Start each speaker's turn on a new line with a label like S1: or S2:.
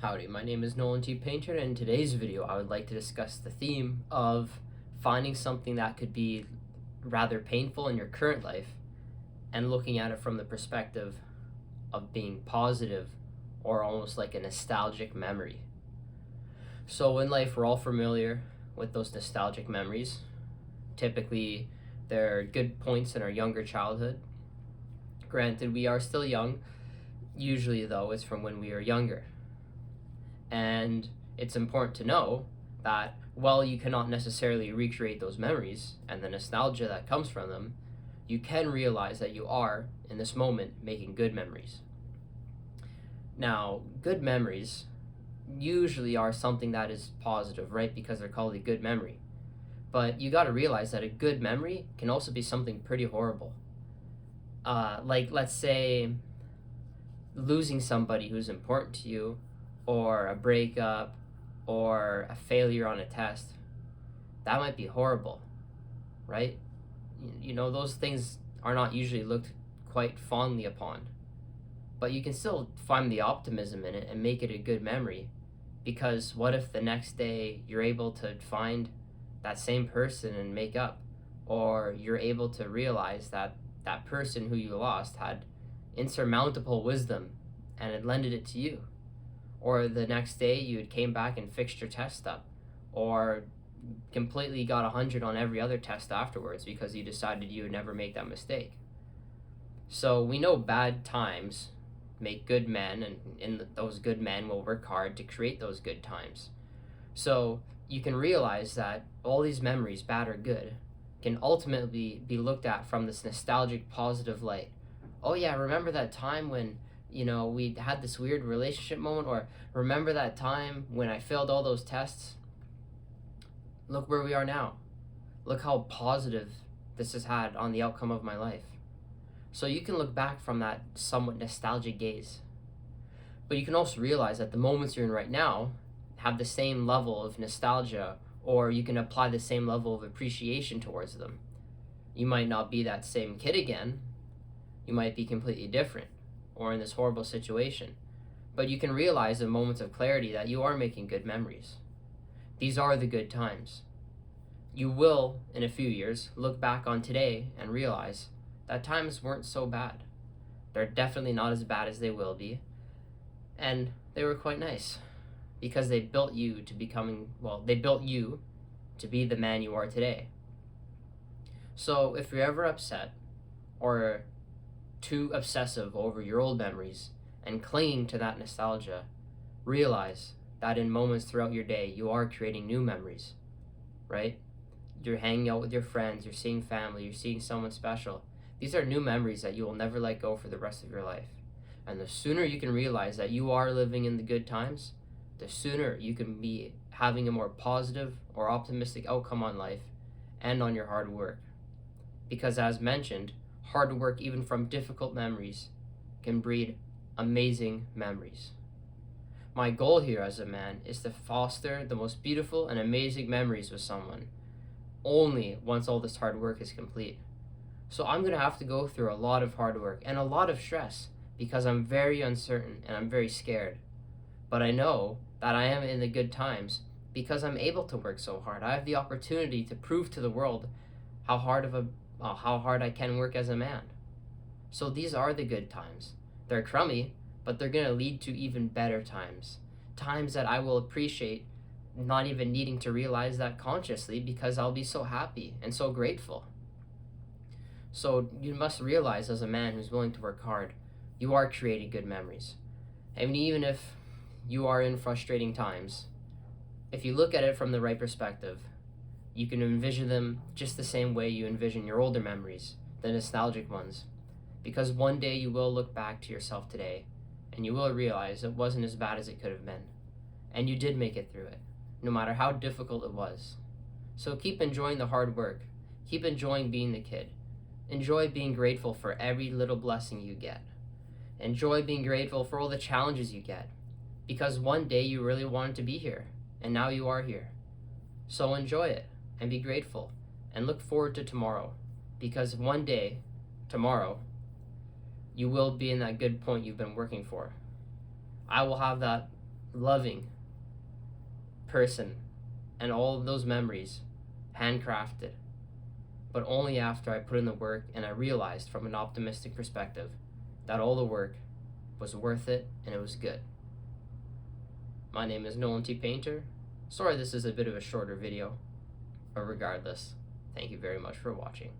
S1: Howdy, my name is Nolan T. Painter, and in today's video I would like to discuss the theme of finding something that could be rather painful in your current life and looking at it from the perspective of being positive or almost like a nostalgic memory. So in life we're all familiar with those nostalgic memories. Typically they're good points in our younger childhood. Granted, we are still young. Usually though it's from when we were younger. And it's important to know that while you cannot necessarily recreate those memories and the nostalgia that comes from them, you can realize that you are, in this moment, making good memories. Now, good memories usually are something that is positive, right? Because they're called a good memory. But you gotta realize that a good memory can also be something pretty horrible. Like, let's say, losing somebody who's important to you, or a breakup, or a failure on a test. That might be horrible, right? You know, those things are not usually looked quite fondly upon. But you can still find the optimism in it and make it a good memory. Because what if the next day you're able to find that same person and make up? Or you're able to realize that that person who you lost had insurmountable wisdom and had lended it to you. Or the next day you had came back and fixed your test up, or completely got 100 on every other test afterwards because you decided you would never make that mistake. So we know bad times make good men, and those good men will work hard to create those good times. So you can realize that all these memories, bad or good, can ultimately be looked at from this nostalgic positive light. Oh yeah, remember that time when we had this weird relationship moment, or remember that time when I failed all those tests? Look where we are now. Look how positive this has had on the outcome of my life. So you can look back from that somewhat nostalgic gaze. But you can also realize that the moments you're in right now have the same level of nostalgia, or you can apply the same level of appreciation towards them. You might not be that same kid again. You might be completely different, or in this horrible situation. But you can realize in moments of clarity that you are making good memories. These are the good times. You will, in a few years, look back on today and realize that times weren't so bad. They're definitely not as bad as they will be. And they were quite nice. Because they built you to they built you to be the man you are today. So if you're ever upset, or too obsessive over your old memories and clinging to that nostalgia, realize that in moments throughout your day you are creating new memories, right? You're hanging out with your friends, you're seeing family, you're seeing someone special. These are new memories that you will never let go for the rest of your life. And the sooner you can realize that you are living in the good times, the sooner you can be having a more positive or optimistic outcome on life and on your hard work. Because as mentioned, hard work, even from difficult memories, can breed amazing memories. My goal here as a man is to foster the most beautiful and amazing memories with someone, only once all this hard work is complete. So I'm going to have to go through a lot of hard work and a lot of stress because I'm very uncertain and I'm very scared. But I know that I am in the good times because I'm able to work so hard. I have the opportunity to prove to the world how hard I can work as a man. So these are the good times. They're crummy, but they're going to lead to even better times. Times that I will appreciate, not even needing to realize that consciously, because I'll be so happy and so grateful. So you must realize, as a man who's willing to work hard, you are creating good memories. And even if you are in frustrating times, if you look at it from the right perspective, you can envision them just the same way you envision your older memories, the nostalgic ones. Because one day you will look back to yourself today and you will realize it wasn't as bad as it could have been. And you did make it through it, no matter how difficult it was. So keep enjoying the hard work. Keep enjoying being the kid. Enjoy being grateful for every little blessing you get. Enjoy being grateful for all the challenges you get. Because one day you really wanted to be here, and now you are here. So enjoy it. And be grateful, and look forward to tomorrow, because one day, tomorrow, you will be in that good point you've been working for. I will have that loving person and all of those memories handcrafted, but only after I put in the work and I realized from an optimistic perspective that all the work was worth it and it was good. My name is Nolan T. Painter. Sorry this is a bit of a shorter video, but regardless, thank you very much for watching.